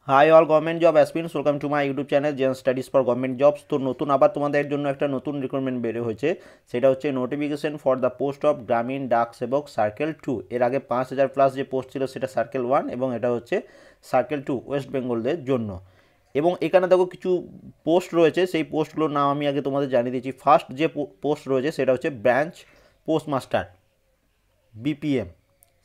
High all government job aspirants, welcome to my YouTube channel gen studies for government jobs. তো নতুন আবার তোমাদের জন্য একটা নতুন রিক্রুটমেন্ট বের হয়েছে, সেটা হচ্ছে notification for the post of গ্রামীণ ডাক সেবক সার্কেল 2। এর আগে 5,000 প্লাস যে পোস্ট ছিল সেটা সার্কেল 1, এবং এটা হচ্ছে সার্কেল 2 ওয়েস্ট বেঙ্গলদের জন্য। এবং এখানে দেখো কিছু পোস্ট রয়েছে, সেই পোস্টগুলোর নাম আমি আগে তোমাদের জানিয়ে দিচ্ছি। ফার্স্ট যে পোস্ট রয়েছে সেটা হচ্ছে ব্রাঞ্চ পোস্টমাস্টার, বিপিএম।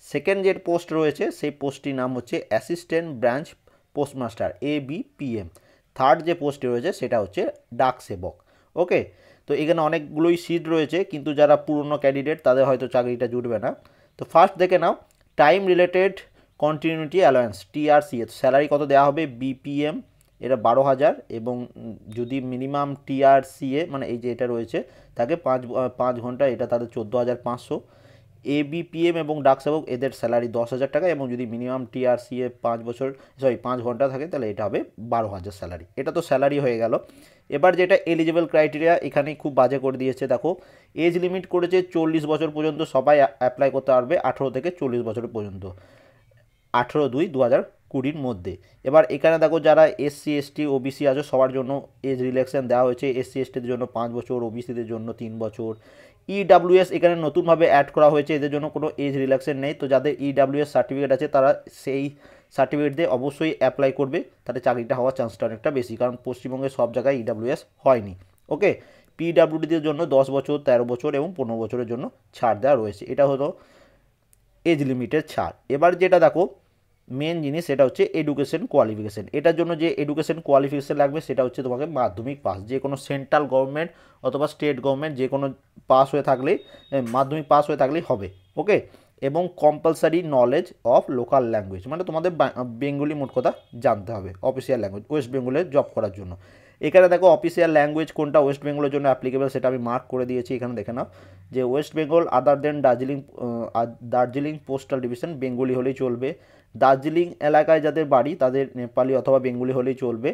সেকেন্ড যে পোস্ট রয়েছে সেই পোস্টটির নাম হচ্ছে assistant branch postmaster, ABPM. Third যে পোস্টটি রয়েছে সেটা হচ্ছে ডাক সেবক। ওকে, তো এখানে অনেকগুলোই সিট রয়েছে, কিন্তু যারা পুরনো ক্যান্ডিডেট তাদের হয়তো চাকরিটা জুটবে না। তো ফার্স্ট দেখে নাও, time related continuity alliance, TRCS. Salary কত দেওয়া হবে? বিপিএম এটা 12,000, এবং যদি মিনিমাম টিআরসিএ মানে এই যে এটা রয়েছে তাকে 5 ঘন্টা, এটা তাদের 14,500। এবিপিএম এবং ডাক সেবক এদের স্যালারি 10,000 টাকা, এবং যদি মিনিমাম টিআরসিএ 5 ঘন্টা থাকে তাহলে এটা হবে 12,000 স্যালারি। এটা তো স্যালারি হয়ে গেল। এবার যেটা এলিজিবল ক্রাইটেরিয়া, এখানেই খুব বাজে করে দিয়েছে। দেখো, এজ লিমিট করেছে 40 বছর পর্যন্ত সবাই অ্যাপ্লাই করতে পারবে, 18 থেকে 40 বছর পর্যন্ত, 18/2/2020 মধ্যে। এবার এখানে দেখো, যারা এসসি এসটি ওবিসি আছে সবার জন্য এজ রিল্যাক্সেশন দেওয়া হয়েছে। এসসি এসটিদের জন্য 5 বছর, ওবিসিদের জন্য 3 বছর। ইডাব্লিউএস এখানে নতুনভাবে অ্যাড করা হয়েছে, এদের জন্য কোনো এজ রিল্যাক্সেশন নেই। তো যাদের ইডাব্লিউএস সার্টিফিকেট আছে তারা সেই সার্টিফিকেট দিয়ে অবশ্যই অ্যাপ্লাই করবে, তাতে চাকরিটা হওয়ার চান্সটা অনেকটা বেশি, কারণ পশ্চিমবঙ্গের সব জায়গায় ইডাব্লিউএস হয়নি। ওকে, পিডাব্লিউডিদের জন্য 10 বছর, 13 বছর এবং 15 বছরের জন্য ছাড় দেওয়া রয়েছে। এটা হলো এজ লিমিটের ছাড়। এবার যেটা দেখো মেন জিনিস, সেটা হচ্ছে এডুকেশন কোয়ালিফিকেশান। এটার জন্য যে এডুকেশন কোয়ালিফিকেশান লাগবে সেটা হচ্ছে তোমাকে মাধ্যমিক পাস, যে কোনো সেন্ট্রাল গভর্নমেন্ট অথবা স্টেট গভর্নমেন্ট যে কোনো পাস হয়ে থাকলেই, মাধ্যমিক পাস হয়ে থাকলেই হবে। ওকে, এবং compulsory knowledge of local language, মানে তোমাদের বেঙ্গলি মোট কথা জানতে হবে, অফিসিয়াল ল্যাঙ্গুয়েজ ওয়েস্ট বেঙ্গলে জব করার জন্য। এখানে দেখো অফিসিয়াল ল্যাঙ্গুয়েজ কোনটা ওয়েস্ট বেঙ্গলের জন্য অ্যাপ্লিকেবল সেটা আমি মার্ক করে দিয়েছি। এখানে দেখে নাও যে ওয়েস্ট বেঙ্গল আদার দেন দার্জিলিং পোস্টাল ডিভিশন বেঙ্গলি হলেই চলবে। দার্জিলিং এলাকায় যাদের বাড়ি তাদের নেপালি অথবা বেঙ্গলি হলেই চলবে।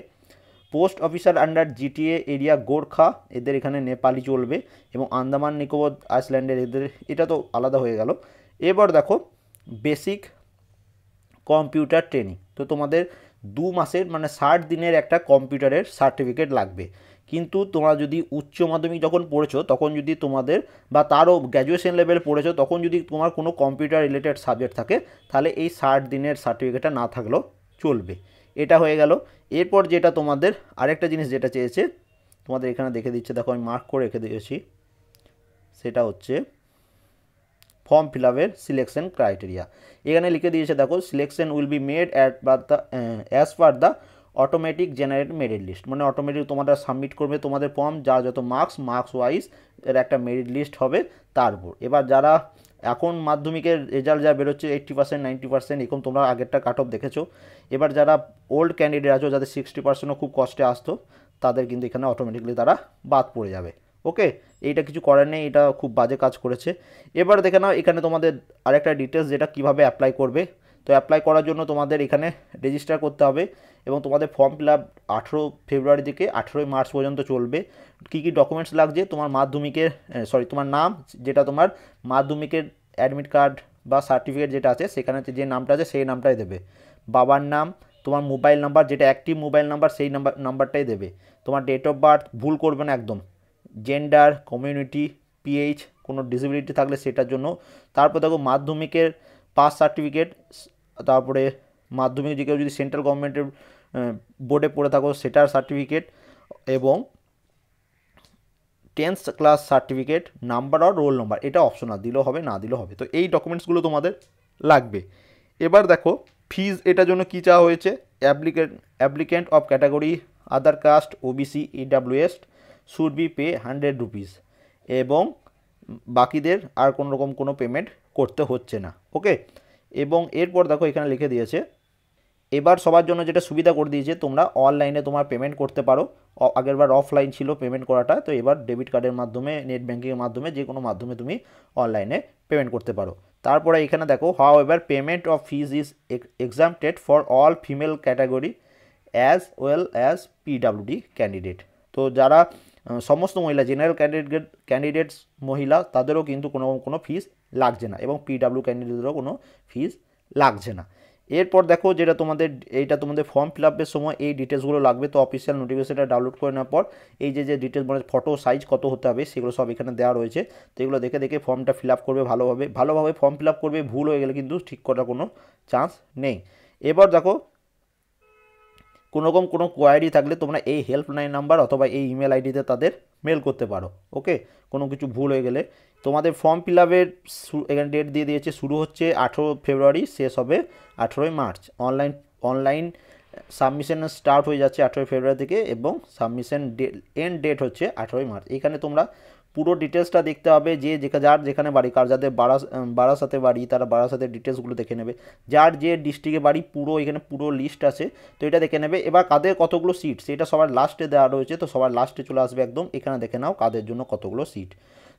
Post officer under GTA area Gorkha, এদের এখানে নেপালি চলবে। এবং আন্দামান নিকোবর আইসল্যান্ডের এদের, এটা তো আলাদা হয়ে গেল। এবার দেখো বেসিক কম্পিউটার ট্রেনিং, তো তোমাদের 2 মাসের মানে 60 দিনের একটা কম্পিউটারের সার্টিফিকেট লাগবে। কিন্তু তোমরা যদি উচ্চ মাধ্যমিক যখন পড়েছো তখন যদি তোমাদের, বা তারও গ্র্যাজুয়েশন লেভেল পড়েছো তখন যদি তোমার কোনো কম্পিউটার রিলেটেড সাবজেক্ট থাকে, তাহলে এই 60 দিনের সার্টিফিকেটটা না থাকলেও চলবে। এটা হয়ে গেল। এরপর যেটা তোমাদের আরেকটা জিনিস যেটা চেয়েছে, তোমাদের এখানে দেখে দিচ্ছে, দেখো আমি মার্ক করে রেখে দিয়েছি, সেটা হচ্ছে ফর্ম ফিল আপের সিলেকশন ক্রাইটেরিয়া। এখানে লিখে দিয়েছে, দেখো selection will be made as per the automatic generate merit list, মানে অটোমেটিক তোমরা সাবমিট করবে তোমাদের ফর্ম, যার যত মার্কস ওয়াইজ এর একটা মেরিট লিস্ট হবে তার উপর। এবার যারা এখন মাধ্যমিকের রেজাল্ট যা বেরোচ্ছে 80%, 90%, এরকম তোমরা আগেরটা কাট অফ দেখেছো। এবার যারা ওল্ড ক্যান্ডিডেট আছো, যাদের 60%ও খুব কষ্টে আসতো, তাদের কিন্তু এখানে অটোমেটিকলি তারা বাদ পড়ে যাবে। ওকে, এইটা কিছু করার নেই, এটা খুব বাজে কাজ করেছে। এবার দেখে নাও এখানে তোমাদের আরেকটা ডিটেলস, যেটা কিভাবে অ্যাপ্লাই করবে। তো অ্যাপ্লাই করার জন্য তোমাদের এখানে রেজিস্টার করতে হবে, এবং তোমাদের ফর্ম ফিল আপ 18 ফেব্রুয়ারি থেকে 18 মার্চ পর্যন্ত চলবে। কী কী ডকুমেন্টস লাগছে, তোমার মাধ্যমিকের তোমার নাম, যেটা তোমার মাধ্যমিকের অ্যাডমিট কার্ড বা সার্টিফিকেট যেটা আছে সেখানে যে নামটা আছে সেই নামটাই দেবে। বাবার নাম, তোমার মোবাইল নাম্বার যেটা অ্যাক্টিভ মোবাইল নাম্বার সেই নাম্বারটাই দেবে। তোমার ডেট অফ বার্থ ভুল করবে না একদম। জেন্ডার, কমিউনিটি, পিএইচ, কোনো ডিসেবিলিটি থাকলে সেটার জন্য। তারপর দেখো মাধ্যমিকের পাস সার্টিফিকেট, তারপরে মাধ্যমিক যে কেউ যদি সেন্ট্রাল গভর্নমেন্টের বোর্ডে পড়ে থাকো সেটার সার্টিফিকেট, এবং 10th ক্লাস সার্টিফিকেট, নাম্বার আর রোল নাম্বার, এটা অপশনাল, দিলেও হবে না দিলেও হবে। তো এই ডকুমেন্টসগুলো তোমাদের লাগবে। এবার দেখো ফিজ এটার জন্য কী চাওয়া হয়েছে। Applicant of category other caste OBC EWS should be pay 100 rupees, এবং বাকিদের আর কোনো রকম কোনো পেমেন্ট করতে হচ্ছে না। ওকে, এবং এরপর দেখো এখানে লিখে দিয়েছে, এবার সবার জন্য যেটা সুবিধা করে দিয়েছে, তোমরা অনলাইনে তোমার পেমেন্ট করতে পারো। আগেরবার অফলাইন ছিল পেমেন্ট করাটা, তো এবার ডেবিট কার্ডের মাধ্যমে, নেট ব্যাঙ্কিংয়ের মাধ্যমে, যে কোনো মাধ্যমে তুমি অনলাইনে পেমেন্ট করতে পারো। তারপরে এখানে দেখো, how ever payment of fees is এক্সাম্পটেড for all female category as well as PWD candidate. তো যারা সমস্ত মহিলা, জেনারেল ক্যান্ডিডেটস মহিলা, তাদেরও কিন্তু কোনো ফিজ লাগছে না, এবং পিডাব্লিউ ক্যান্ডিডেটদেরও কোনো ফিজ লাগছে না। এরপর দেখো যেটা তোমাদের ফর্ম ফিল আপের সময় এই ডিটেলসগুলো লাগবে। তো অফিসিয়াল নোটিফিকেশনটা ডাউনলোড করে নেওয়ার পর এই যে ডিটেলস মানে ফটো সাইজ কত হতে হবে সেগুলো সব এখানে দেওয়া রয়েছে। তো এগুলো দেখে দেখে ফর্মটা ফিল আপ করবে ভালোভাবে ফর্ম ফিল আপ করবে। ভুল হয়ে গেলে কিন্তু ঠিক করার কোনো চান্স নেই। এবার দেখো কোনোরকম কোনো কোয়ারি থাকলে তোমরা এই হেল্পলাইন নাম্বার অথবা এই ইমেল আইডিতে তাদের মেল করতে পারো। ওকে, কোনো কিছু ভুল হয়ে গেলে। তোমাদের ফর্ম ফিল আপের এখানে ডেট দিয়ে দিয়েছে, শুরু হচ্ছে 18 ফেব্রুয়ারি, শেষ হবে 18 মার্চ। অনলাইন সাবমিশন স্টার্ট হয়ে যাচ্ছে 18 ফেব্রুয়ারি থেকে এবং সাবমিশন এন্ড ডেট হচ্ছে 18 মার্চ। এখানে তোমরা পুরো ডিটেলসটা দেখতে হবে, যার যেখানে বাড়ি, যাদের বারাসাতে বাড়ি তারা বারাসাতের ডিটেলসগুলো দেখে নেবে। যার যে ডিস্ট্রিক্টে বাড়ি এখানে পুরো লিস্ট আছে, তো এটা দেখে নেবে। এবার কাদের কতগুলো সিট সেটা সবার লাস্টে দেওয়া রয়েছে, তো সবার লাস্টে চলে আসবে একদম। এখানে দেখে নাও কাদের জন্য কতগুলো সিট।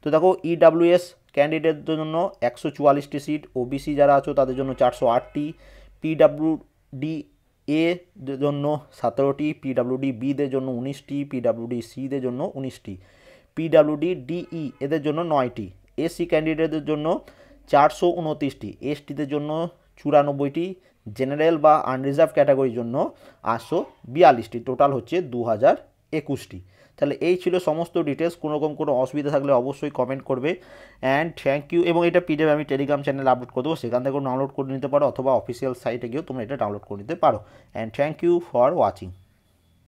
তো দেখো ইডাব্লিউএস ক্যান্ডিডেটদের জন্য 144টি সিট, ওবিসি যারা আছো তাদের জন্য 408টি, পিডাব্লিউডি এদের জন্য 17টি, পিডাব্লিউডি বিদের জন্য 19টি, পিডাব্লিউডি সিদের জন্য 19টি, পিডাব্লিউডি ডিই এদের জন্য 9টি, এসসি ক্যান্ডিডেটদের জন্য 429টি, এসটিদের জন্য 94টি, জেনারেল বা আনরিজার্ভ ক্যাটাগরির জন্য 842টি, টোটাল হচ্ছে 2021টি। তাহলে এই ছিল সমস্ত ডিটেলস। কোনোরকম কোনো অসুবিধা থাকলে অবশ্যই কমেন্ট করবে। And thank you. এবং এটা পিডিএফ আমি টেলিগ্রাম চ্যানেলে আপলোড করে দেবো, সেখান থেকে ডাউনলোড করে নিতে পারো অথবা অফিসিয়াল সাইটে গিয়েও তোমরা এটা ডাউনলোড করে নিতে পারো। And thank you for watching.